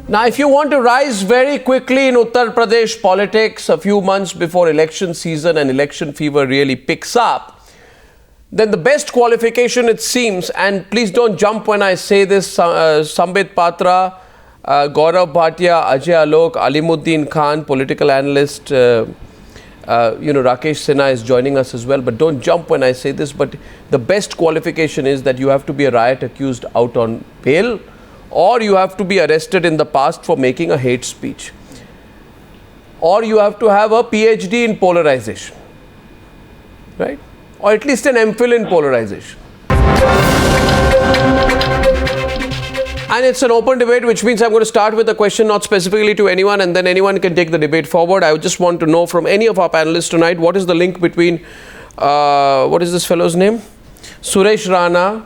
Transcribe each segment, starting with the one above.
Now, if you want to rise very quickly in Uttar Pradesh politics a few months before election season and election fever really picks up, then the best qualification it seems, and please don't jump when I say this, Sambit Patra, Gaurav Bhatia, Ajay Alok, Alimuddin Khan, political analyst, Rakesh Sinha is joining us as well, but don't jump when I say this, but the best qualification is that you have to be a riot accused out on bail, or you have to be arrested in the past for making a hate speech, or you have to have a PhD in polarization, right? Or at least an MPhil in polarization. And it's an open debate, which means I'm going to start with a question not specifically to anyone, and then anyone can take the debate forward. I just want to know from any of our panelists tonight, what is the link between, what is this fellow's name? Suresh Rana.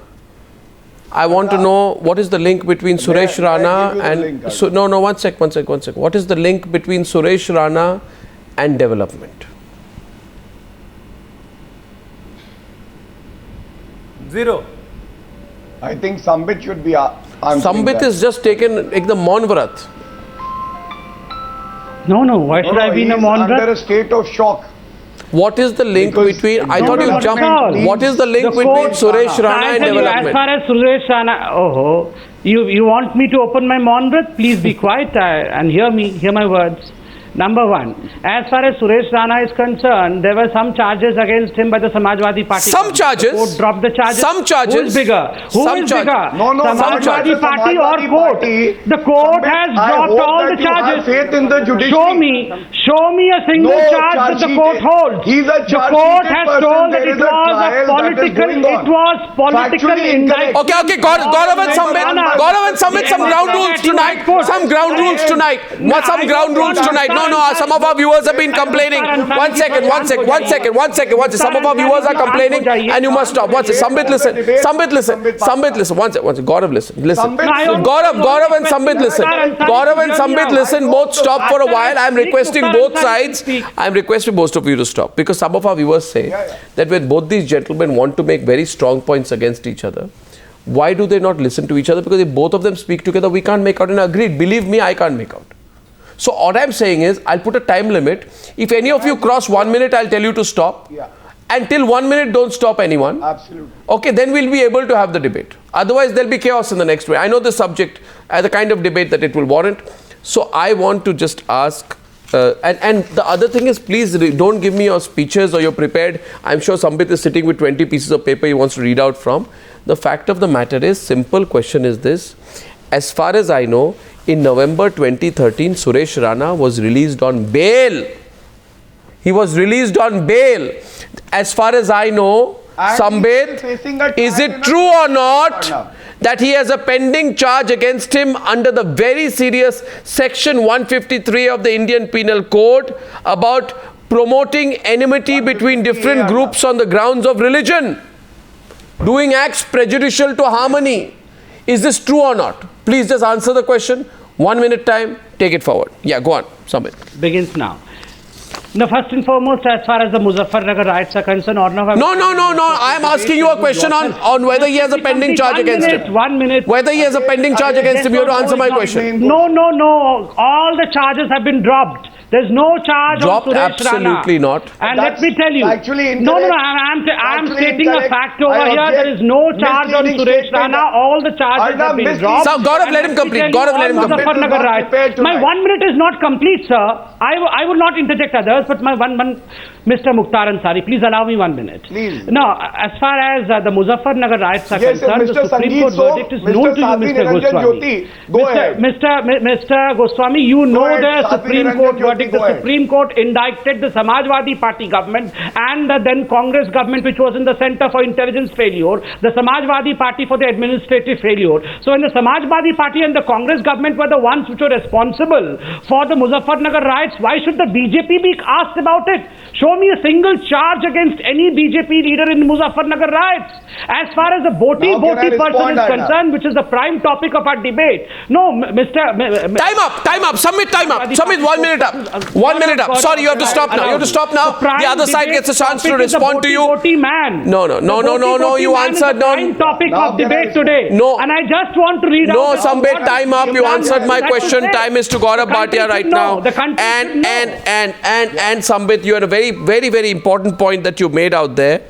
I want to know what is the link between Suresh Rana and... one sec. What is the link between Suresh Rana and development? Zero. I think Sambit should be Sambit is just taken like the Maun Vrat. No. Why should I be in a Maun Vrat? Under a state of shock. What is the link between... I thought you jumped. What is the link between Suresh Rana and development? As far as Suresh Rana... You want me to open my Maun Vrat? Please be quiet and hear my words. Number one, as far as Suresh Rana is concerned, there were some charges against him by the Samajwadi Party. Some charges? The court dropped the charges. Some charges? Who is bigger? Who is bigger? No, Samajwadi Party or court? The court has dropped all the charges. Faith in the judiciary. Show me a single charge that the court holds. The court has told that it was political indictment. Okay, Gaurav and Sambit, some ground rules tonight. Some ground rules tonight. Some of our viewers have been complaining. One second. Some of our viewers are complaining and you must stop. Sambit, listen. One second. Gaurav, listen. Gaurav and Sambit, listen. Gaurav and Sambit, listen. Both stop for a while. I'm requesting both sides. I'm requesting both of you to stop, because some of our viewers say that when both these gentlemen want to make very strong points against each other, why do they not listen to each other? Because if both of them speak together, we can't make out. And agreed, believe me, I can't make out. So what I'm saying is, I'll put a time limit. If any of you cross 1 minute, I'll tell you to stop. Until 1 minute, don't stop anyone. Absolutely. Okay, then we'll be able to have the debate. Otherwise, there'll be chaos in the next way. I know the subject, the kind of debate that it will warrant. So I want to just ask, and the other thing is, please don't give me your speeches or you're prepared. I'm sure Sambit is sitting with 20 pieces of paper he wants to read out from. The fact of the matter is, simple question is this. As far as I know, in November 2013, Suresh Rana was released on bail. He was released on bail. As far as I know, Sambit, is it true or not that he has a pending charge against him under the very serious Section 153 of the Indian Penal Code about promoting enmity between different groups on the grounds of religion, doing acts prejudicial to harmony? Is this true or not? Please just answer the question. 1 minute time. Take it forward. Yeah, go on, Sambit. Begins now. Now, first and foremost, as far as the Muzaffarnagar riots are concerned, No. I am asking you a question on whether he has a pending charge against him. 1 minute. Whether he has a pending charge against him, you have to answer my question. No. All the charges have been dropped. There's no charge dropped, on Suresh Rana. Absolutely not. And let me tell you. I'm stating a fact over here. There is no charge on Suresh Rana. All the charges have been dropped. So, Gaurav, let him complete. My 1 minute is not complete, sir. I will not interject others, but my one Mr. Mukhtar Ansari, please allow me 1 minute. Please. Now, as far as the Muzaffarnagar riots are concerned, the Supreme Court verdict is known to you, Mr. Goswami. Mr. Goswami, you know the Supreme Court verdict. The Supreme Court indicted the Samajwadi Party government and the then Congress government, which was in the Center for Intelligence Failure, the Samajwadi Party for the administrative failure. So when the Samajwadi Party and the Congress government were the ones which were responsible for the Muzaffarnagar riots, why should the BJP be asked about it? Show me a single charge against any BJP leader in Muzaffarnagar riots. As far as the Boti person is concerned, which is the prime topic of our debate. No, Mr. Time up. Submit time up. Submit 1 minute up. 1 minute up. Sorry, you have to stop now. You have to stop now. The other side gets a chance to respond to you. Man. No. You answered no. Topic of debate today. No. And I just want to read out. No, Sambit, time up. You answered my question. Time is to Gaurav Bhatia right now. And Sambit, you had a very, very, very important point that you made out there.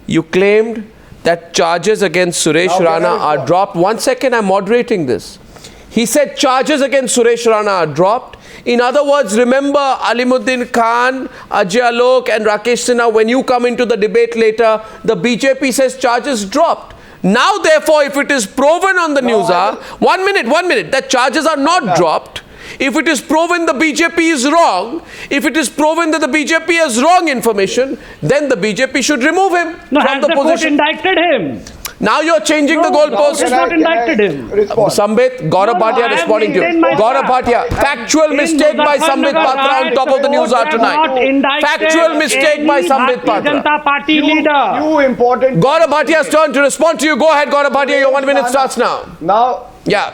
You claimed that charges against Suresh Rana are dropped. 1 second, I'm moderating this. He said charges against Suresh Rana are dropped. In other words, remember Alimuddin Khan, Ajay Alok and Rakesh Sinha, when you come into the debate later, the BJP says charges dropped. Now, therefore, if it is proven on the news, 1 minute, that charges are not dropped. If it is proven the BJP is wrong, if it is proven that the BJP has wrong information, then the BJP should remove him from the position. Court indicted him? Now you're changing the goalpost. Not indicted him. Sambit, Gaurav Bhatia responding to you. Gaurav Bhatia, factual mistake by Sambit Patra on top of the news hour tonight. Factual mistake by Sambit Patra. Janata Party leader. You important. Gaurav Bhatia's turn to respond to you. Go ahead, Gaurav Bhatia. Your 1 minute starts now. Now. Yeah.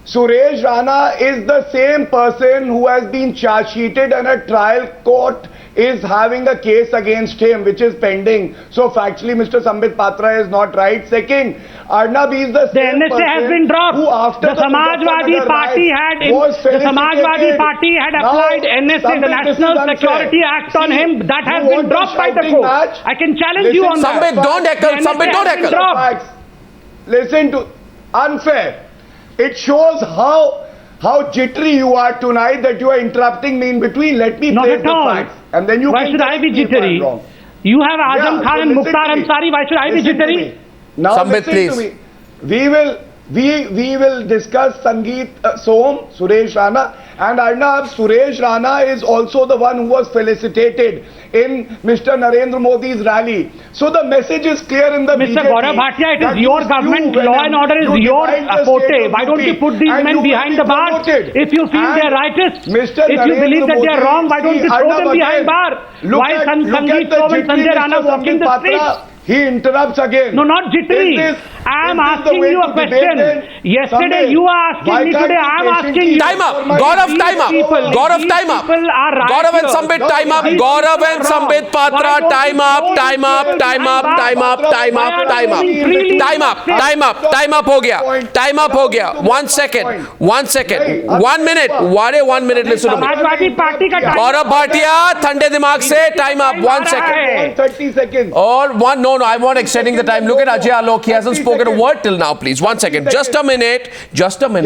Suresh Rana is the same person who has been charge sheeted and a trial court is having a case against him which is pending. So factually Mr. Sambit Patra is not right. Second, Arnab is the same NSA has been dropped. Who after the Samajwadi Party had applied NSA, the National Security Act on him. That has been dropped by the court. I can challenge you on that. Sambit, don't heckle. Sambit, don't heckle. Listen to unfair. It shows how jittery you are tonight that you are interrupting me in between. Let me place the facts. And then you Why should I be jittery? You have Azam Khan and Mukhtar Ansari. Why should I be jittery? Now Sambit, please. To me. We will discuss Sangeet Soam, Suresh Rana, and Arnab. Suresh Rana is also the one who was felicitated in Mr. Narendra Modi's rally. So the message is clear in the Mr. Gaurav Bhatia, it is your government, law and order is your forte. Why don't you put these men behind the bar? If you feel they are righteous, if you believe that they are wrong, why don't you throw them behind bar? Why Sangeet Soam and Sanjay Rana walking the streets? He interrupts again. No, not jittery. I am asking you a question. Yesterday you are asking me, today I am asking you. Time up. Gaurav, time up. Gaurav, time up. Gaurav and Sambit, time up. Gaurav and Sambit Patra, time up. Time up ho gaya. Time up ho gaya. 1 second. 1 second. 1 minute. 1 minute, listen to me. Gaurav Bhatia, thande dimag se, time up. 1 second. 30 seconds. Or one, no, I'm not extending the time. Look at Ajay Alok. He hasn't spoken a word till now, please. 1 second. Just a minute. Jungle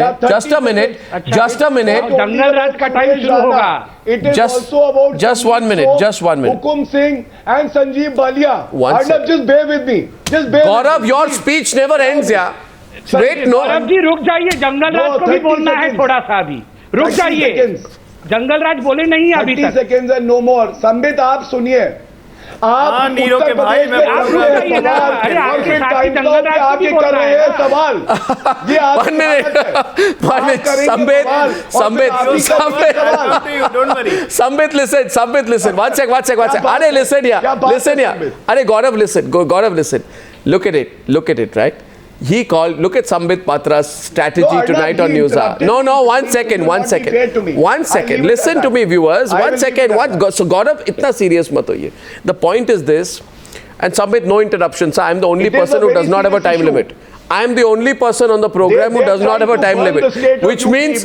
Raj ka time shuru hoga. It is also about just 1 minute. Hukum Singh and Sanjeev Balia. Arnab, just bear with me. Gaurav, your speech never ends, yeah. Wait, no. Gaurav ji, रुक जाइए. जंगल राज को भी बोलना है थोड़ा सा अभी. रुक जाइए. जंगल राज बोले नहीं अभी तक. 30 seconds and no more. Sambit, आप सुनिए. आप नीरो के भाई मैं आगे कर रहे हैं सवाल. ये 1 minute. Sambit, listen. One sec. Are, listen here. Are, Gaurav, listen. Look at it, right? He called, look at Sambit Patra's strategy tonight on News Hour. No, 1 second. 1 second. Listen to me, viewers. 1 second. So, Gaurav, itna serious mat hoiye. The point is this, and Sambit, no interruptions. I am the only person who does not have a time limit. I am the only person on the program who does not have a time limit. Which means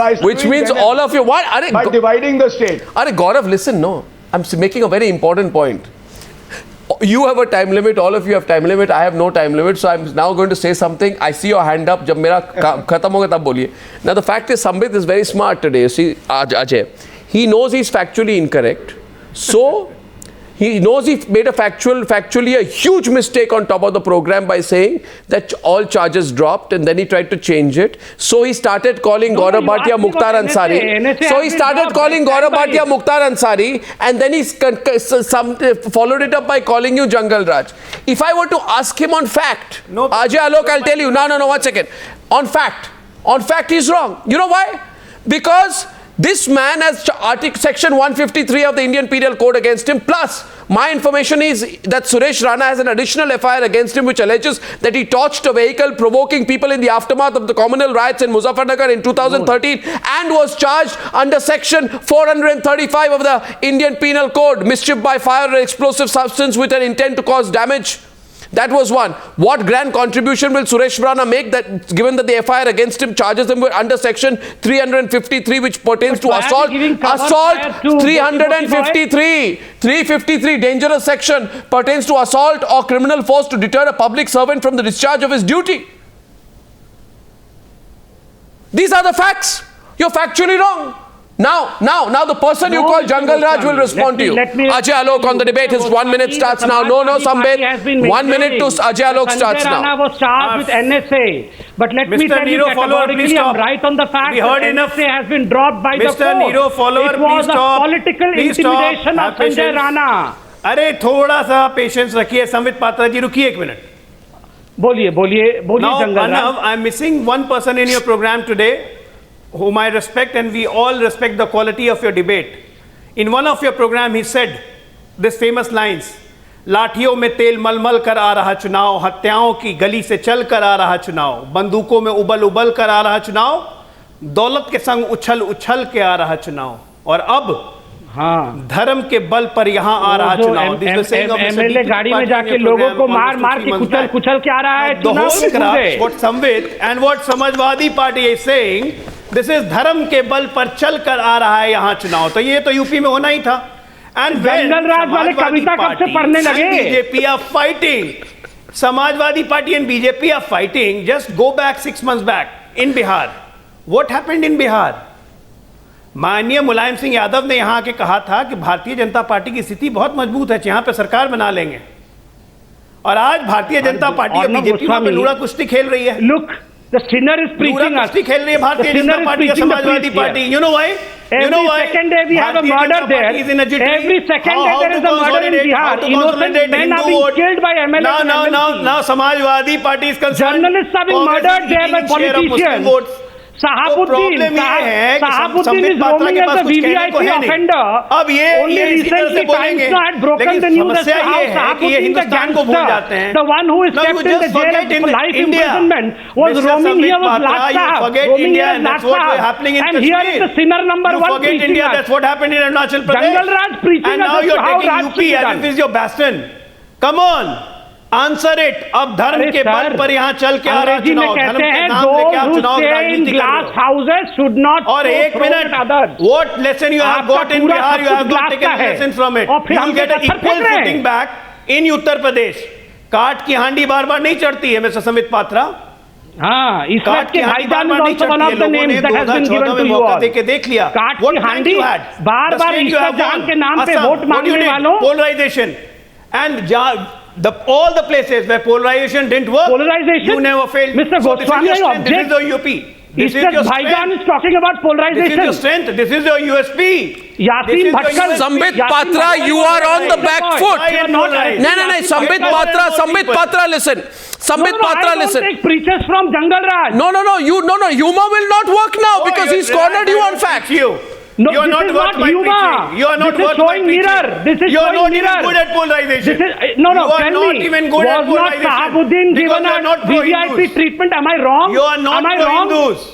all of you, what? By dividing the state. Are, Gaurav, listen, no. I'm making a very important point. You have a time limit, all of you have time limit, I have no time limit, so I'm now going to say something. I see your hand up, jab mera khatam hoga tab boliye. Now the fact is, Sambit is very smart today, see, Ajay. He knows he's factually incorrect, so he knows he made factually a huge mistake on top of the program by saying that all charges dropped, and then he tried to change it. So he started calling Gaurav Bhatia Mukhtar Ansari. And then he followed it up by calling you Jungle Raj. If I were to ask him on fact, Ajay Alok, I'll tell you, no, 1 second. On fact, he's wrong. You know why? Because This man has section 153 of the Indian Penal Code against him. Plus, my information is that Suresh Rana has an additional FIR against him which alleges that he torched a vehicle provoking people in the aftermath of the communal riots in Muzaffarnagar in 2013 and was charged under section 435 of the Indian Penal Code, mischief by fire or explosive substance with an intent to cause damage. That was one. What grand contribution will Suresh Rana make, that given that the FIR against him charges him under section 353 which pertains to assault? Assault 353 dangerous section pertains to assault or criminal force to deter a public servant from the discharge of his duty. These are the facts. You're factually wrong. Now the person you call Jungle Raj will respond to you. Ajay Alok on the debate. His 1 minute starts now. No, Sambit. 1 minute to Ajay Alok starts now. Sanjay Rana was charged with NSA. But let me tell you categorically, I'm right on the fact that NSA has been dropped by the court. Mr. Nero, follower, it was a political intimidation of Sanjay Rana. अरे थोड़ा सा patience रखिए संबित पात्रा जी, रुकिए 1 minute. बोलिए जंगल राज. I'm missing one person in your program today whom I respect, and we all respect the quality of your debate. In one of your program he said this famous lines: लाठियों में तेल मलमल कर आ रहा चुनाव, हत्याओं की गली से चल कर आ रहा चुनाव, बंदूकों में उबल उबल कर आ रहा चुनाव, दौलत के संग उछल उछल के आ रहा चुनाव, और अब धर्म के बल पर यहाँ आ रहा चुनाव. एमएलए गाड़ी में जाके लोगों को मार मार के कुचल के आ रहा है चुनाव. What Samvit and what Samajwadi Party is saying, this is धर्म के बल पर चल कर आ रहा है यहाँ चुनाव. तो ये तो यूपी में होना ही था. And when Samajwadi Party and BJP are fighting, Samajwadi Party and BJP are fighting, just go back 6 months back in Bihar. What happened in Bihar? माननीय मुलायम सिंह यादव ने यहाँ के कहा था कि भारतीय जनता पार्टी की स्थिति बहुत मजबूत है, यहाँ पे सरकार बना लेंगे. और आज भारतीय जनता पार्टी और बीजेपी वहां पे लूड़ा कुश्ती खेल रही है. Look, the sinner is preaching us. कुश्ती खेल रही है भारतीय जनता पार्टी और Samajwadi party. You know why? Every second day we have a murder there. Every second day there is a murder in Bihar. Innocent men are being killed by MLAs. Now Samajwadi Party is concerned. Journalists are being murdered there by politicians. Sahabuddin is roaming as a VVIP offender. Only recently Times Now had broken the news as to how Sahabuddin, the gangster, the one who is kept in the jail for life imprisonment, was roaming here with Lak Sahab, roaming here as Lak Sahab, and here is the sinner number one preaching us. That's what happened in Arunachal Pradesh. Jungle Raj preaching us as to how Raj should be done. This is your bastion. Come on. Answer it. अब धर्म के बल पर यहाँ चल के आ रहा चुनाव, धर्म के नाम लेके आप चुनाव राजनीति कर रहे हो. और 1 minute, what lesson you have got in Bihar, you have not taken a lesson from it. You will get an equal footing back in Uttar Pradesh. काट की हांडी बार बार नहीं चढ़ती है मिस्टर संबित पात्रा. हाँ, इसमें के भाईजान is also one of the names that has been given to you all. देख लिया. काट की हांडी बार ईश्वर जान के नाम पे वोट मांगने वालों. Polarization and all the places where polarization didn't work, you never failed. Mr. Goswami, I object. This is your UP. This is your Bhaijan is talking about polarization. This is your strength. This is your USP. Yasin Bhatkar. Sambit Patra, you are on the back foot. No. Sambit Patra, listen. Sambit Patra, listen. I don't take preachers from Jungle Raj. No. Humor will not work now because he's cornered you on facts. No, you are not worth my preaching. You are not worth my preaching. This is you are not even good at polarization. No, you are tell not me, even good at polarization. Was not Sahabuddin given a VVIP treatment? Am I wrong? You are not pro-Hindus.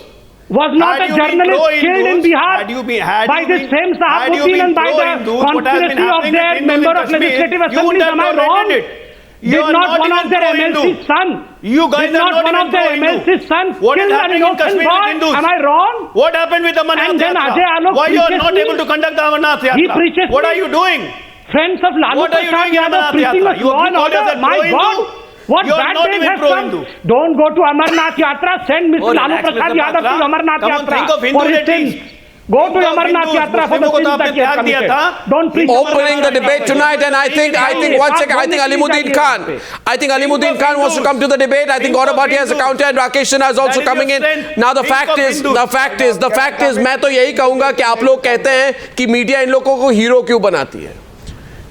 Was not a journalist killed in Bihar by the same Sahabuddin and by the conspiracy of their member of legislative assembly? Am I wrong? Did not one of their MLC's son? You guys did not one of their MLC's son kill an innocent boy? Am I wrong? What happened with the Amarnath Yatra? Why you are not able to conduct the Amarnath Yatra? What are you doing? Friends of Lalu Prasad Yadav preaching a law and order. My God! What bad days have come? Don't go to Amarnath Yatra. Send Mr. Lalu Prasad Yadav to Amarnath Yatra for his sins. Go to Amarnath Yatra for the sins that he has committed. Don't preach. Opening the debate tonight, and I think one second. I think Alimuddin Khan. I think Alimuddin Khan wants to come to the debate. I think Gaurav Bhatia has a counter, and Rakesh Sinha is also coming in. Now the fact is, मैं तो यही कहूँगा कि आप लोग कहते हैं कि मीडिया इन लोगों को हीरो क्यों बनाती है.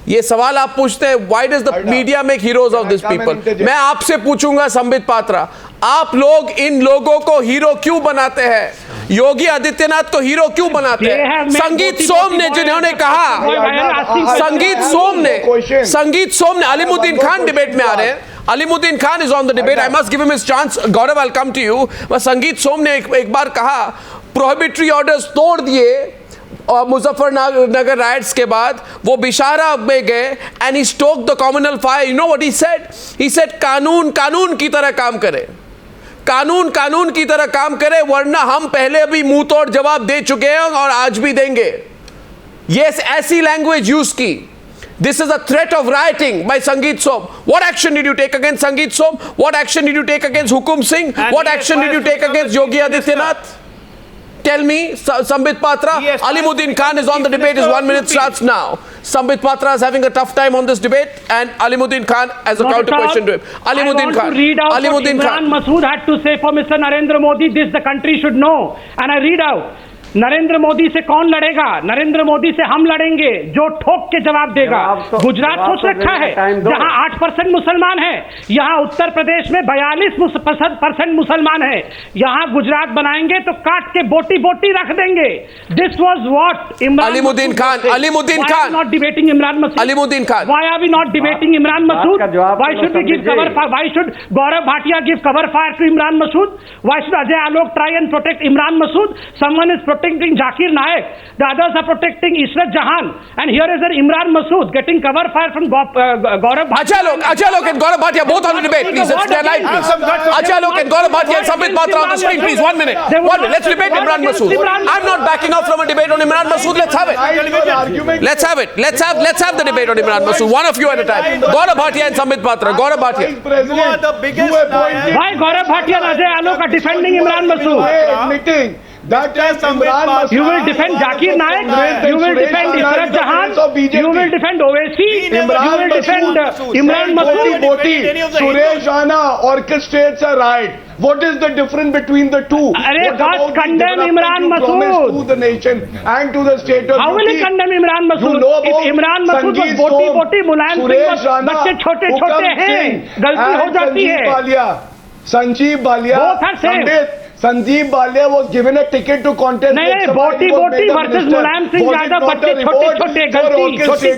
ये सवाल आप पूछते हैं, why does the media make heroes of these people? मैं आपसे पूछूंगा संबित पात्रा, आप लोग इन लोगों को हीरो क्यों बनाते हैं? योगी आदित्यनाथ को हीरो क्यों बनाते हैं? संगीत सोम ने जिन्होंने कहा, संगीत सोम ने, अलीमुद्दीन खान डिबेट में आ रहे हैं, Alimuddin Khan is on the debate, I must give him his chance. Gaurav, I will come to you. Sangeet Som ने एक बार कहा प्रोहिबिटरी ऑर्डर्स तोड़ दिए और मुजफ्फरनगर राइट्स के बाद वो बिशारा में गए and he stoked the communal fire. You know what he said? He said कानून कानून की तरह काम करे, कानून कानून की तरह काम करे, वरना हम पहले भी मुंह तोड़ जवाब दे चुके हैं और आज भी देंगे. ये ऐसी लैंग्वेज यूज की. This is a threat of rioting by Sangeet Som. What action did you take against Sangeet Som? What action did you take against Hukum Singh? What action did you take against Yogi Adityanath? Tell me, Sambit Patra. Alimuddin Khan is on the debate. His 1 minute starts now. Sambit Patra is having a tough time on this debate, and Alimuddin Khan as a counter question to him. Alimuddin Khan. I want to read out Alimuddin what Imran Masood had to say for Mr. Narendra Modi. This the country should know. And I read out. Narendra Modi से कौन लड़ेगा? नरेंद्र मोदी से हम लड़ेंगे, जो ठोक के जवाब देगा. गुजरात सोच रखा है जहां 8% मुसलमान है, यहां उत्तर प्रदेश में 42% मुसलमान है. यहां गुजरात बनाएंगे तो काट के बोटी बोटी रख देंगे. This was what Imran Alimuddin Khan. Alimuddin Khan. Not debating Imran Masood. Alimuddin Khan. Why are we not debating Imran Masood? Why should we give cover fire? Why should Gaurav Bhatia give cover fire to Imran Masood? Why should Ajay Alok try and protect Imran Masood? Someone is protecting Zakir Naik. The others are protecting Ishrat Jahan. And here is an Imran Masood getting cover fire from Gaurav Bhatia. Ajay Alok and Gaurav Bhatia both on the debate. Please, stand live, please. Ajay Alok and Gaurav Bhatia and Sambit Patra on the screen, please. 1 minute. 1 minute. Let's debate Imran Masood. I'm not backing off from a debate on Imran Masood. Let's have it. Let's have it. Let's have the debate on Imran Masood. One of you at a time. Gaurav Bhatia and Sambit Patra. Gaurav Bhatia. You are the biggest liar. Why Gaurav Bhatia and Ajay Alok are defending Imran Masood? Admitting that Imran Masood, you will defend Zakir Naik, you will defend Ishrat Jahan, you will defend Owaisi, you will defend Imran Masood. Suresh Rana orchestrates a riot. What is the difference between the two? What God condemn Imran Masood to the nation and to the state of How will he condemn Imran Masood? You know if Imran Masood was boti Mulayam Singh बच्चे छोटे हैं, गलती हो जाती है. Sanjeev Balia, Sanjeev Balia was given a ticket to contest. नहीं, बोटी versus Mulayam Singh Yadav, बच्चे छोटे गलती छोटी.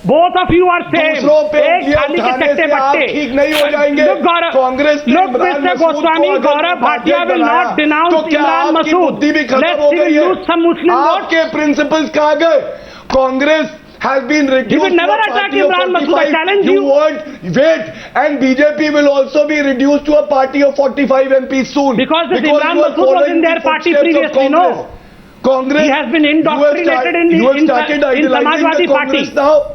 Both of you are same. एक थाली के चट्टे बट्टे. ठीक नहीं हो जाएंगे. Congress Look, Mr. Goswami, Gaurav Bhatia will not denounce Imran Masood. Let's see you use some Muslim votes. आपके principles कहाँ गए? Congress has been reduced. He will never attack Imran Masood. I challenge you. Wait, and BJP will also be reduced to a party of 45 MPs soon. Because Imran Masood was in their party previously, no? Congress. He has been indoctrinated in Samajwadi Party. Now,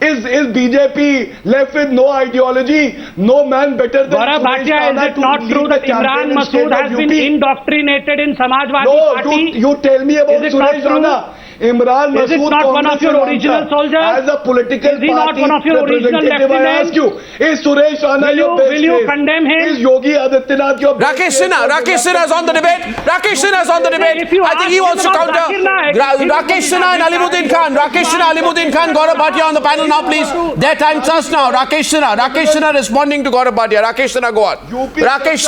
is BJP left with no ideology? No man better than Gaurav Bhatia, is it not true that Imran Masood has been indoctrinated in Samajwadi Party? No, you tell me about Suresh Rana. Imran Masood, is it not one of your original soldiers? As a political is he not one of your original representative, I ask you, is Suresh Rana your best Will you condemn him? Is Yogi Adityanath your best Rakesh Sinha is on the debate. Rakesh Sinha is on the debate. I think he wants to counter. Rakesh Sinha and Alimuddin Khan. Rakesh Sinha, Alimuddin Khan, Gaurav Bhatia on the panel now, please. Their time starts now. Rakesh Sinha responding to Gaurav Bhatia. Rakesh Sinha, go on. Rakesh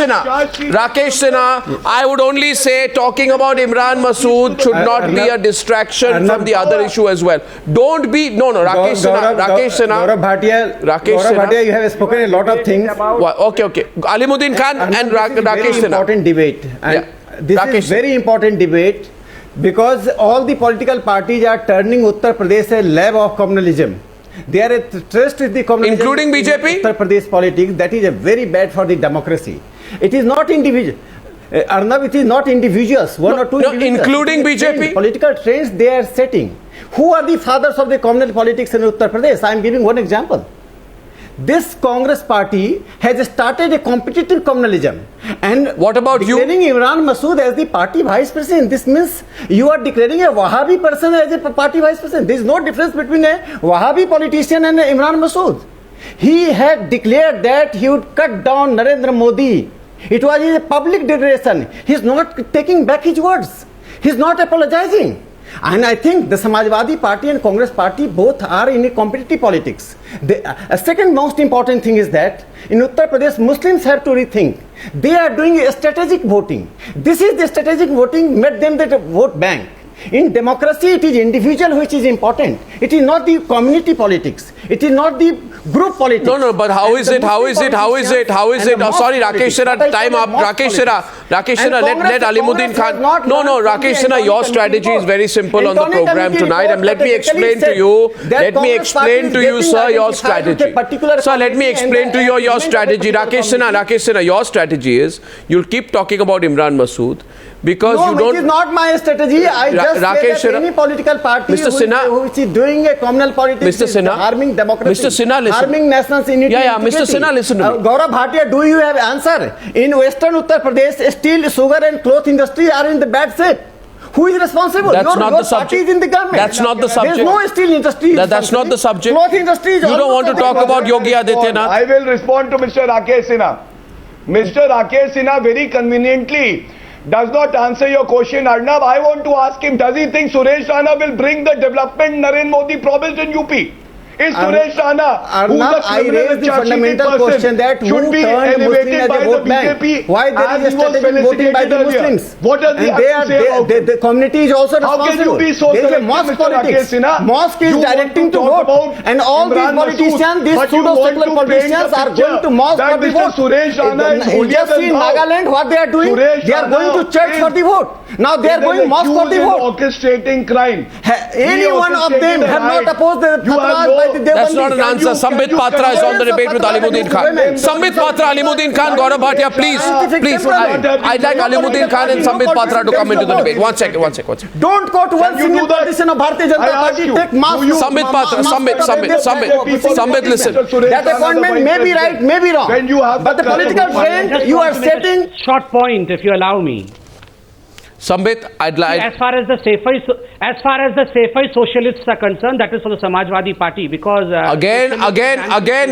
Sinha, I would only say talking about Imran Masood should not be a distraction from the other issue as well. Don't be Rakesh Sinha. Gaurav Bhatia, you have spoken a lot of things. Okay. Alimuddin Khan and Rakesh Sinha. Important debate. And this is very important debate because all the political parties are turning Uttar Pradesh a lab of communalism. They are a trust with the communalism. Including BJP? Uttar Pradesh politics. That is a very bad for the democracy. It is not individual. Arnab, it is not individuals, one or two individuals. Including BJP? Political trends they are setting. Who are the fathers of the communal politics in Uttar Pradesh? I am giving one example. This Congress party has started a competitive communalism. And what about you? Declaring Imran Masood as the party vice president. This means you are declaring a Wahhabi person as a party vice president. There is no difference between a Wahhabi politician and Imran Masood. He had declared that he would cut down Narendra Modi. It was a public declaration. He is not taking back his words. He is not apologizing. And I think the Samajwadi Party and Congress Party both are in a competitive politics. A second most important thing is that in Uttar Pradesh, Muslims have to rethink. They are doing a strategic voting. This is the strategic voting made them the vote bank. In democracy, it is individual which is important. It is not the community politics. It is not the group politics. No, but how is it? How is it? Oh, sorry, Rakesh Sinha, time up. Rakesh Sinha, let Alimuddin Khan. No, Rakesh Sinha, your strategy is very simple on the program tonight. And let me explain to you. Let me explain to you, sir, your strategy. Sir, let me explain to you your strategy. Rakesh Sinha, your strategy is you'll keep talking about Imran Masood. Because you don't. It is not my strategy. I just say that any political party which is doing a communal politics is harming democracy, harming national unity. Yeah, Mr. Sinha, listen to me. Gaurav Bhatia, do you have answer? In Western Uttar Pradesh, steel, sugar and cloth industry are in the bad shape. Who is responsible? That's not the subject. Party is in the government. That's not the subject. There is no steel industry. That's not the subject. Cloth industry is. You don't want to talk about Yogi Adityanath. I will respond to Mr. Rakesh Sinha. Mr. Rakesh Sinha very conveniently does not answer your question, Arnab. I want to ask him, does he think Suresh Rana will bring the development Narendra Modi promised in UP? Is Suresh Rana, who is a criminal fundamental question that should be elevated by the BJP? Why there is a strategic voting by the Muslims? What does he have to say about it? The community is also responsible. How can you be so there is a mosque politics. Mosque is directing to vote. And all these politicians, these pseudo-secular politicians are going to mosque for the vote. Just in Nagaland, what they are doing, they are going to church for the vote. Now they are going mosque for the vote. Orchestrating crime. Any one of them have not opposed the fatwas. That's not an answer. Sambit Patra is on the debate with Alimuddin Khan. Sambit Patra, Alimuddin Khan, Gaurav Bhatia, please. I'd like Alimuddin Khan and Sambit Patra to come into the debate. One second. Don't quote one single politician of Bharatiya Janata Party. Take mask. Sambit Patra, Sambit, listen. That appointment may be right, may be wrong. But the political trend you are setting. Short point, if you allow me. Sambit, I'd like. As far as the Saifai socialists are concerned, that is for the Samajwadi Party, because again.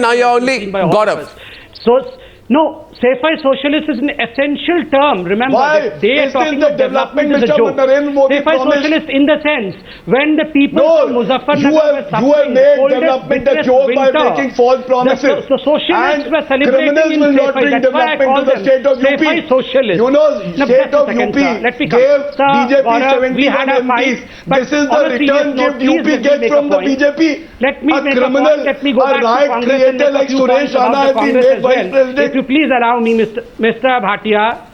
Now you're only Gaurav. So no, Saifai socialist is an essential term. Remember, they are talking of development is a joke. Saifai socialist in the sense when the people from Muzaffarnagar were suffering, you have made development a joke by making false promises. So socialists were celebrating in Saifai. That's why I call them Saifai socialists. You know, state of UP gave BJP 71 MPs. This is the return gift UP gets from the BJP. Let me make a point. Let me go back to Congress and make a few points about the Congress as well. If you please allow me, Mr. Bhatia.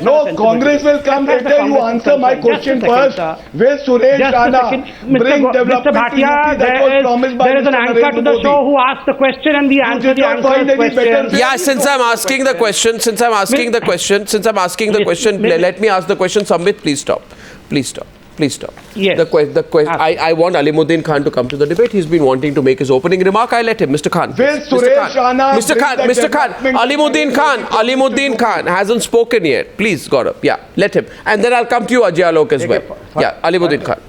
No, Congress will come later. You answer my question first. Will Suresh Rana bring development to UP that was promised by there is an anchor to the show who asked the question and we answer the anchor's question. Yeah, since I'm asking the question, let me ask the question. Sambit, please stop. Yes. I want Alimuddin Khan to come to the debate. He's been wanting to make his opening remark. I let him. Mr. Khan. Mr. Khan. Alimuddin Khan hasn't spoken yet. Please, Gaurav. Yeah, let him. And then I'll come to you, Ajay Alok, as well. Yeah, Alimuddin Khan.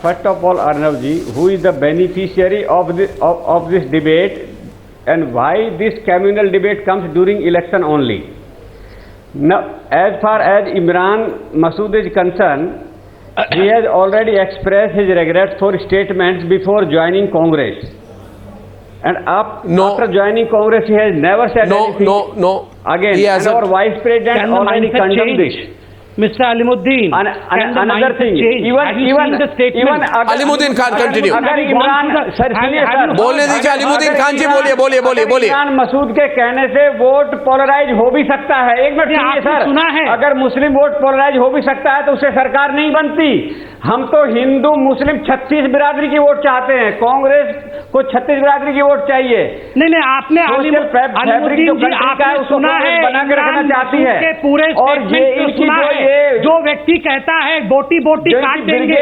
First of all, Arnavji, who is the beneficiary of this debate and why this communal debate comes during election only? Now, as far as Imran Masood is concerned, he has already expressed his regrets for statements before joining Congress. And after joining Congress, he has never said anything. No. Again, and our Vice President already condemned this. Mr. Alimuddin, another thing, even Alimuddin Khan, continue. बोलने दीजिए Alimuddin Khan जी, बोलिए. इमरान मसूद के कहने से vote polarise हो भी सकता है. एक मिनट सुनिए सर, अगर मुस्लिम वोट पोलराइज हो भी सकता है तो उससे सरकार नहीं बनती. हम तो हिंदू मुस्लिम 36 बिरादरी की वोट चाहते हैं. कांग्रेस को 36 बिरादरी की वोट चाहिए. नहीं, आपने फैब्रिक जो आपने सुना है बना के रखना चाहती है. पूरे और ये इनकी जो व्यक्ति कहता है बोटी काट देंगे,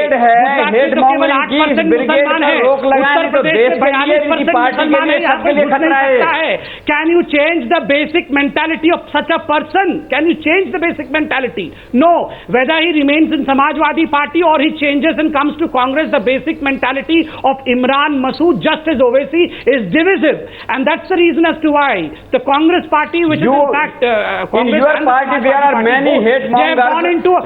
रोक लगाने तो देश के लिए इनकी पार्टी के लिए सबके लिए खतरा है. Can you change the basic mentality of such a person? Can you change the basic mentality? No. Whether he remains in Samajwadi Party or he changes and comes to Congress, the basic mentality of Imran Masood, just as Owaisi, is divisive, and that's the reason as to why the Congress Party, which is in fact in your party, there are many hate mongers gone into a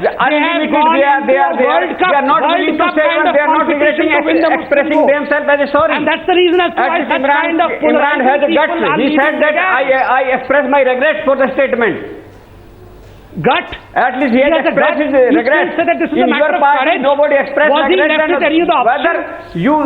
World Cup. They are not willing to say, they are not expressing themselves as a sorry. And that's the reason as to why such kind of Imran has the guts. He said that I express my regret for the statement. Gut? At least he has expressed his regret. That this is In a matter your of party, courage. nobody expressed Was he regret. left with any other option?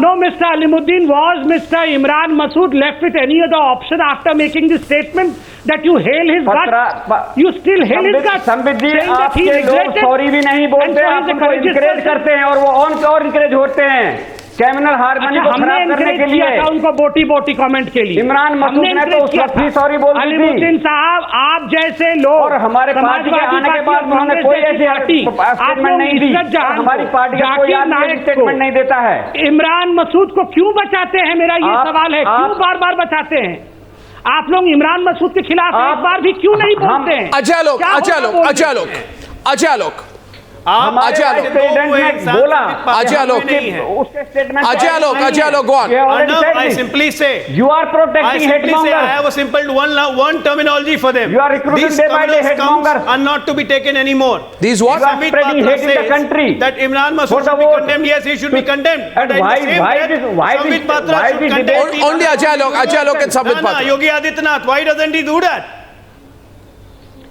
No, Mr. Alimuddin, was Mr. Imran Masood left with any other option after making this statement that you hail his guts? You still hail his guts? Sambit ji, saying that he आपके लोग regretted sorry भी नहीं बोलते, and so आप he's a उनको courageous encourage person. करते हैं और वो और इंकरेज होते हैं कैमिनल हारमोनी को हमने खराब करने के encourage किया लिए। था उनको बोटी बोटी कमेंट के लिए। इमरान मसूद ने तो उस वक्त भी सॉरी बोल दी थी। अलीमुद्दीन साहब, आप जैसे लोग और हमारे पार्टी के आने के बाद उन्होंने कोई ऐसी स्टेटमेंट नहीं दी। हमारी पार्टी का कोई आदमी स्टेटमेंट नहीं देता है। इमरान मसूद को क्यों बचाते हैं, मेरा ये सवाल है, क्यों बार बार बचाते हैं आप लोग? इमरान मसूद के खिलाफ एक बार भी क्यों नहीं बोलते हैं? Ajay Alok, go on. I simply say, you are protecting hate mongers. I have a simple one terminology for them. You are recruiting These day by day hate communist mongers. are not to be taken anymore. These what? You are spreading hate in the country. That Imran Masood For the should be vote. condemned. Yes, he should be condemned. And But why in the same breath, why Sambit Patra why should this condemn debate? Only Ajay Alok and Sambit Patra. Yogi Adityanath, why doesn't he do that?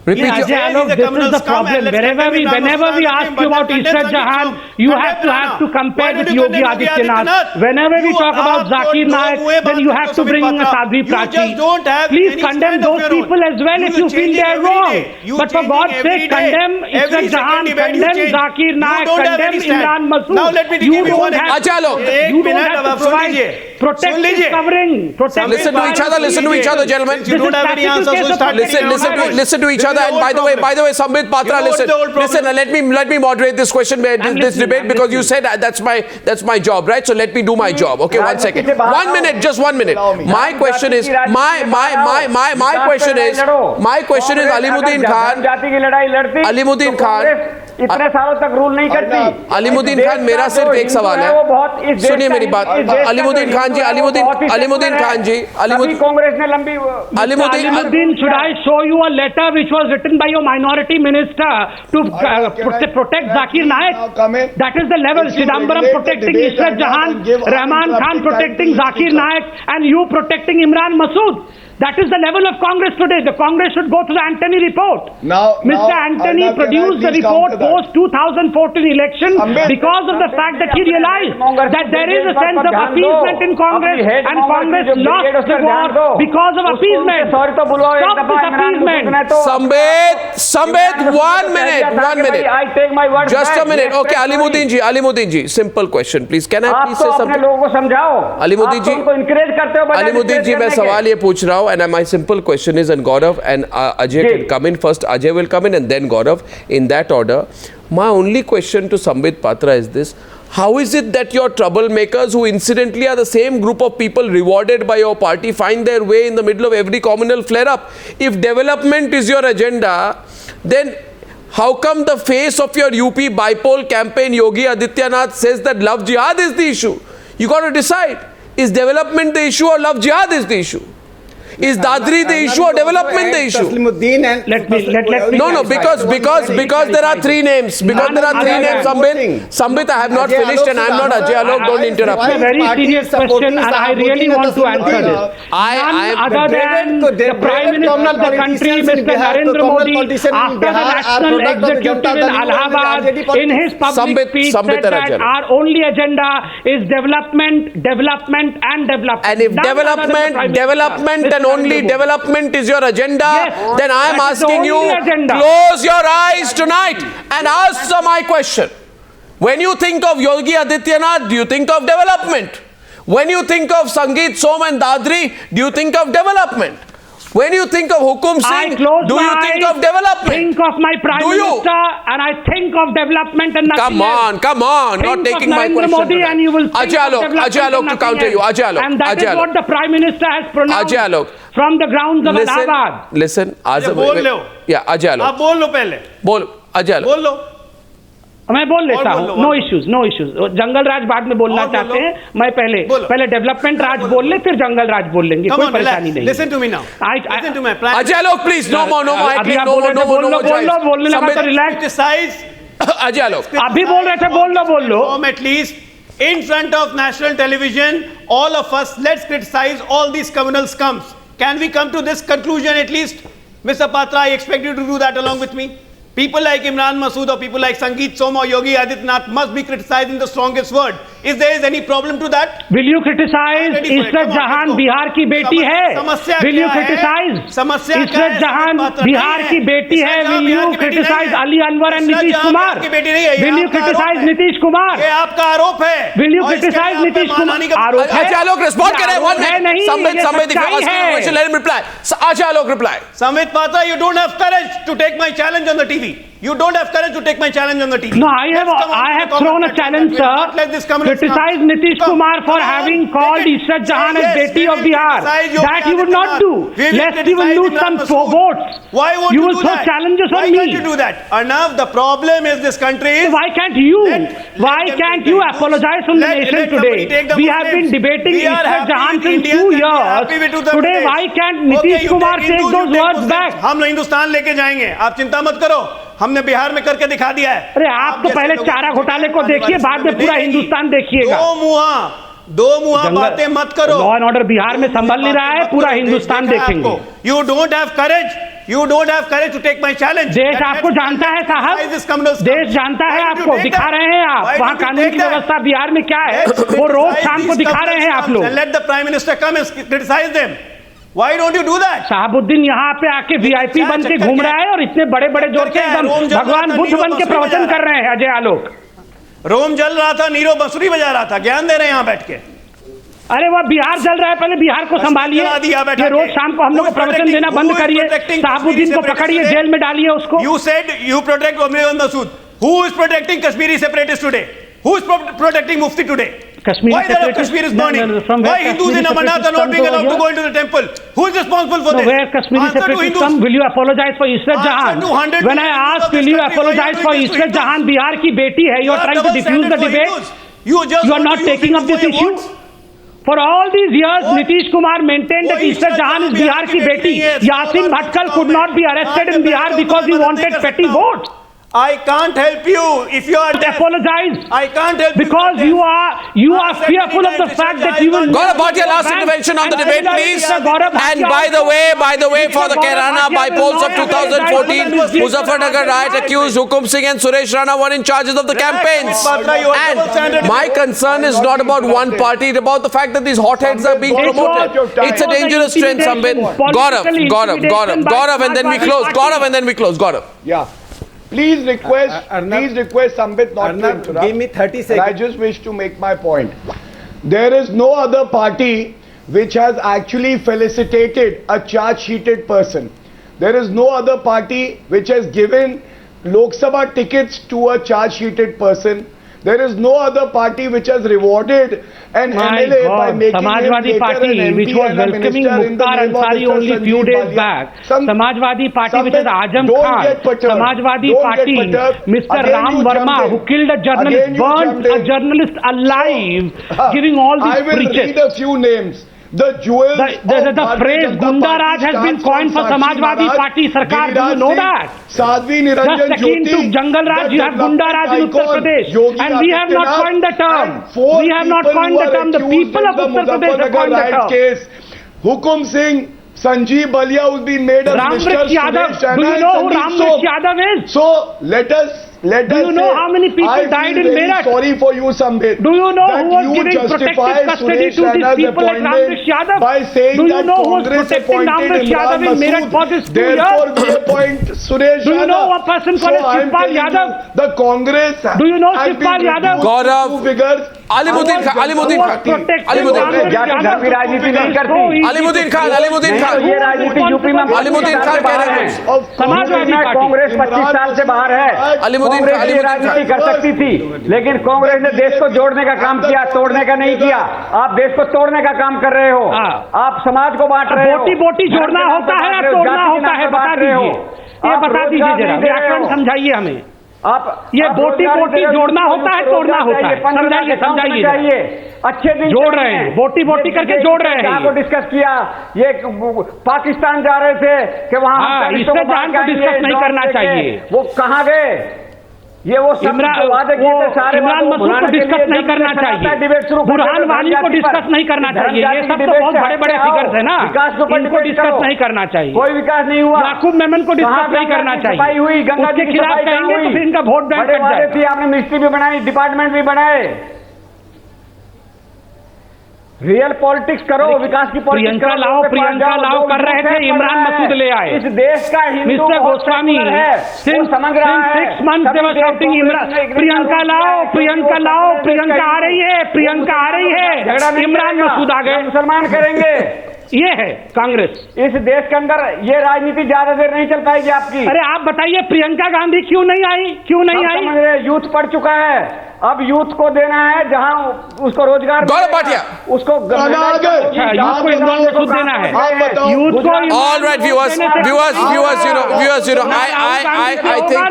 Repeat Ajay Alok, this is the problem. Whenever we ask you about Ishrat Jahan, you have to compare with Yogi Adityanath. Whenever we talk about Zakir Naik, then you have to bring in a Sadhvi Prachi. Please condemn those people as well if you feel they are wrong. But for God's sake, condemn Ishrat Jahan, condemn Zakir Naik, condemn Imran Masood. Now let me give you one Ajay Alok. You don't have to provide protective covering. Listen to each other, gentlemen. You don't have any answers, so start Listen to each other. And by the way, Sambit Patra, listen. Let me moderate this question, this debate, because you said that's my job, right? So let me do my job. Okay, 1 second. 1 minute, just 1 minute. My question is Alimuddin Khan. इतने सालों तक rule नहीं करती। अलीमुद्दीन खान, मेरा सिर्फ एक सवाल है, सुनिए मेरी बात। अलीमुद्दीन खान जी, कांग्रेस ने लंबी Alimuddin, should I show you a letter which was written by your minority minister to protect Zakir Naik? That is the level. Chidambaram protecting Ishrat Jahan, Rahman Khan protecting Zakir Naik, and you protecting Imran Masood. That is the level of Congress today. The Congress should go to the Antony report. Mr. Antony produced the report post 2014 election because of the fact that he realized that there is a sense of appeasement in Congress, and Congress lost the war because of appeasement. Stop this appeasement. Sambit, 1 minute. I take my word Just back. a minute. Okay, Alimuddin ji, simple question, please. Can I please say आप तो अपने something? लोगों को समझाओ। Alimuddin आप ji, तो उनको encourage करते हो बजाय Alimuddin ji, मैं encourage करने सवाल ये पूछ रहा हूँ, and my simple question is, and Gaurav and Ajay can come in first. Ajay will come in and then Gaurav, in that order. My only question to Sambit Patra is this: how is it that your troublemakers, who incidentally are the same group of people rewarded by your party, find their way in the middle of every communal flare-up? If development is your agenda, then how come the face of your UP bipole campaign, Yogi Adityanath, says that love jihad is the issue? You got to decide. Is development the issue or love jihad is the issue? Is Dadri the issue or development the issue? Let me No, because there are three names. Sambit, I have not finished and I am not Ajay Alok. Don't interrupt It's a me. very serious question, and I really want to answer this. None other than the Prime Minister of the country, Mr. Narendra Modi, after the National Executive in Allahabad, in his public speech, said that our only agenda is development, and development. And if development and only development is your agenda, then I am asking you, close your eyes tonight and answer my question. When you think of Yogi Adityanath, do you think of development? When you think of Sangeet Som and Dadri, do you think of development? When you think of Hukum Singh, do you think of development? Think of my Prime Minister and I think of development and nothing else. Come on, Think not taking of my Narendra question. Modi and you will think Ajay of development Alok and to nothing counter you. else. Ajay Alok. And that is what the Prime Minister has pronounced Ajay Alok. from the grounds of Allahabad. Listen. बोल लो। Yeah, Ajay Alok. आप बोल लो पहले। बोल, Ajay Alok. बोल लो। मैं बोल लेता हूँ, नो इश्यूज, नो इश्यूज। जंगल राज बाद में बोलना चाहते हैं, मैं पहले डेवलपमेंट राज बोल ले, फिर जंगल राज बोल लेंगे, कोई परेशानी नहीं। Listen to me now. Listen to me. Ajay Alok, please, no more. अभी आप बोल रहे थे बोलने लगा तो रिलैक्स। Criticize. Ajay Alok. अभी बोल रहे थे बोल लो। At least in front of national television, all of us, let's criticize all these communal scums. Can we come to this conclusion at least? Mr. Patra, I expect you to do that along with me. People like Imran Masood or people like Sangeet Soma or Yogi Adityanath must be criticized in the strongest word. Is there any problem to that? Will you criticize Ishrat जहां बिहार की बेटी है? Will you criticize Ishrat जहां बिहार की बेटी है? Will you criticize Ali Anwar and Nitish Kumar? Will you criticize Nitish Kumar? ये आपका आरोप है। Will you criticize Nitish Kumar? आरोप है। Ajay Alok, respond करें। One minute. Samvit, if you're asking a question, let him reply. Ajay Alok, reply. Samvit Patra, you don't have courage to take my challenge on the TV. You don't have courage to take my challenge on the TV. No, I have thrown a challenge, sir. Criticize Nitish Kumar for having called Ishrat Jahan as Beti of Bihar. That you would not do. Lest you will lose some votes. Why would you you will do throw that? challenges on me. Why can't you do that? Enough. The problem is this country is. Why can't you? Why can't you apologize from the nation today? We have been debating Ishrat Jahan since 2 years. Today, why can't Nitish Kumar take those words back? हम हिंदुस्तान लेके जाएंगे, आप चिंता मत करो, हमने बिहार में करके दिखा दिया है। अरे आप तो पहले चारा घोटाले को देखिए, बाद में पूरा हिंदुस्तान देखिएगा। दो मुहा बातें मत करो। लॉ एंड ऑर्डर बिहार में संभल नहीं रहा है, पूरा हिंदुस्तान देखेंगे। You don't have courage, you don't have courage to take my challenge. देश आपको जानता है साहब, देश जानता है आपको, दिखा रहे हैं आप वहाँ कानून की व्यवस्था बिहार में क्या है, वो रोज शाम को दिखा रहे हैं आप लोग। Let the prime minister come and criticise them. Why don't you do that? Shahabuddin यहाँ पे आके वीआईपी बन के घूम रहा है और इतने बड़े बड़े जोर से एकदम भगवान बुद्ध बन के प्रवचन कर रहे हैं अजय आलोक। रोम जल रहा था, नीरो बांसुरी बजा रहा था, ज्ञान दे रहे हैं यहाँ बैठ के। अरे वह बिहार जल रहा है, पहले बिहार को संभालिए। ये रोज शाम को हम लोग को प्रवचन देना बंद करिए, शहाबुद्दीन को पकड़िए, जेल में डालिए उसको। You said you protect Imran Masood. Who is protecting Kashmiri separatists today? Who is protecting Mufti today? Why Kashmir is burning? Why Hindus in Amarnath are not being allowed to go into the temple? Who is responsible for this? Where Kashmiri separatists come? Will you apologize for Ishrat Jahan? When I asked, will you apologize for Ishrat Jahan? Bihar की बेटी है. You are trying to diffuse the debate. You are not taking up this issue. For all these years, Nitish Kumar maintained that Ishrat Jahan is Bihar की बेटी. Yasin Bhatkal could not be arrested in Bihar because he wanted petty votes. I can't help you if you are deaf. Apologize. I can't help because you are fearful of the fact that you will. Gaurav Bhatia, last intervention on the debate, please. And by the way, for the Kairana bypolls of 2014, Muzaffarnagar riot accused Hukum Singh and Suresh Rana were in charges of the campaigns. And my concern is not about one party; it's about the fact that these hotheads are being promoted. It's a dangerous trend, Sambit. Gaurav, and then we close. Gaurav. Yeah. Please request Sambit not to interrupt. Give me 30 seconds. I just wish to make my point. There is no other party which has actually felicitated a charge-sheeted person. There is no other party which has given Lok Sabha tickets to a charge-sheeted person. There is no other party which has rewarded an MLA by making Samajwadi him Party, an MP which was and a welcoming minister in the Mukhtar name of Ansari Mr. only few Sanjeev days Balia. back. Samajwadi Party, which is Azam Khan. Samajwadi Party, Mr. Ram Verma, who killed a journalist, burned a journalist alive, giving all these preachers. I will read a few names. The jewels the phrase Gunda Raj has been coined for Samajwadi Party Sarkar. Do you know that? Sadhvi Niranjan Just akin to Jungle Raj, you have Gunda Raj in Uttar Pradesh. And we have not coined the term. We have not coined the term. The people of Uttar Pradesh have coined the term. Hukum Singh, Sanjeev Balia, who's been made as Mr. Yadav. Do you know who Ramrich Yadav is? So let us do you know how many people died in Meerut? Sorry for you, Sambit. Do you know who was giving protective custody to these people like Ramrich Yadav? By saying do you know who was protecting Ramrich Yadav in Meerut for this 2 years? Therefore, we appoint Suresh Rana. Do you know a person called Shivpal Yadav? The Congress. Do you know Shivpal Yadav? Gaurav. Alimuddin Khan. Alimuddin Khan. ये राजनीति UP में Alimuddin Khan कह रहे हैं समाजवादी कांग्रेस 25 साल से बाहर है। कांग्रेस ये राजनीति कर सकती थी, लेकिन कांग्रेस ने देश को जोड़ने का काम किया, तोड़ने का नहीं किया। आप देश को तोड़ने का काम कर रहे हो, आप समाज को बांट रहे हो। बोटी जोड़ना होता है या तोड़ना होता है, बता दीजिए, ये बता दीजिए जरा, व्याकरण समझाइए हमें। आप ये बोटी बोटी जोड़ना होता है, तोड़ना होता है। समझाइए समझाइए। अच्छे दिन जोड़ रहे हैं, बोटी बोटी करके जोड़ रहे हैं। को डिस्कस किया, ये पाकिस्तान जा रहे थे कि वहां इससे जहां को डिस्कस नहीं करना चाहिए। वो कहाँ गए? ये वो इमरान मसूद को डिस्कस नहीं करना चाहिए, बुरहान वानी को डिस्कस नहीं करना चाहिए। ये सब तो बहुत बड़े बड़े फिगर्स है ना, इनको डिस्कस नहीं करना चाहिए। कोई विकास नहीं हुआ। याकूब मेमन को डिस्कस नहीं करना चाहिए। हुई गंगा उसके खिलाफ कहेंगे तो फिर इनका वोट बैंक कट जाएगा। आपने मिनिस्ट्री भी बनाई, डिपार्टमेंट भी बनाए। रियल पॉलिटिक्स करो, विकास की पॉलिटिक्स प्रियंका लाओ कर रहे थे, इमरान मसूद ले आए। इस देश का हिंदू मिस्टर गोस्वामी, समझ रहा है। 6 months they were shouting Imran, Priyanka लाओ, प्रियंका आ रही है, इमरान मसूद आ गए। मुसलमान करेंगे। ये है कांग्रेस। इस देश के अंदर ये राजनीति ज्यादा देर नहीं चल पाएगी आपकी। अरे आप बताइए, प्रियंका गांधी क्यों नहीं आई? यूथ पढ़ चुका है, अब यूथ को देना है जहां उसको रोजगार, गौरव भाटिया, उसको यूथ को इमरान मसूद देना है, यूथ को। All right, viewers, I think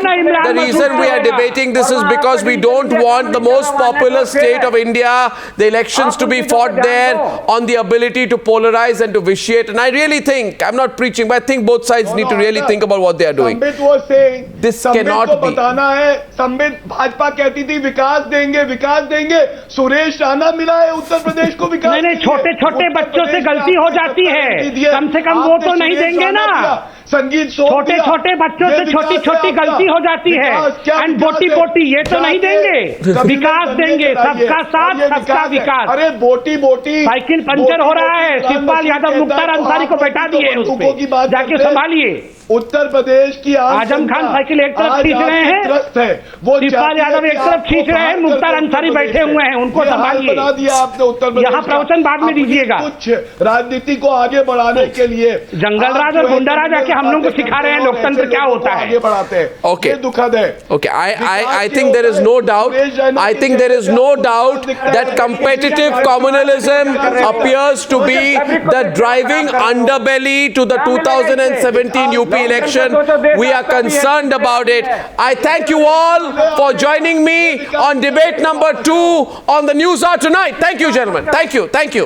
the reason we are debating this is because we don't want the most populous state of India, the elections to be fought there on the ability to polarize and to vitiate. And I really think, I'm not preaching, but I think both sides need to really think about what they are doing. Sambit was saying, this cannot be. बताना है, Sambit Bhajpa कहती थी विकास देंगे। सुरेश राणा मिला है उत्तर प्रदेश को विकास। नहीं, छोटे बच्चों से गलती हो जाती है, कम से कम वो तो नहीं देंगे ना। संगीत छोटे बच्चों से छोटी गलती हो जाती है। एंड बोटी ये तो नहीं देंगे, विकास देंगे, सबका साथ सबका विकास। अरे बोटी साइकिल पंचर हो रहा है, शिवपाल यादव मुख्तार अंसारी को बैठा दिए उस पे, जाके संभालिए। उत्तर प्रदेश की आजम खान साइकिल एक तरफ खींच रहे हैं, शिवपाल यादव एक तरफ खींच रहे हैं, मुख्तार अंसारी बैठे हुए हैं, उनको संभालिए। बना दिया आपने उत्तर प्रदेश। यहाँ प्रवचन बाद में दीजिएगा। कुछ राजनीति को आगे बढ़ाने के लिए जंगल राज और गुंडाराज आके हम लोग को सिखा रहे हैं लोकतंत्र क्या होता है, आगे बढ़ाते हैं। Okay. ये दुखद है। Okay, I think there is no doubt that competitive communalism appears to be the driving underbelly to the 2017 UP election. We are concerned about it. I thank you all for joining me on debate number 2 on the News Hour tonight. Thank you, gentlemen. Thank you.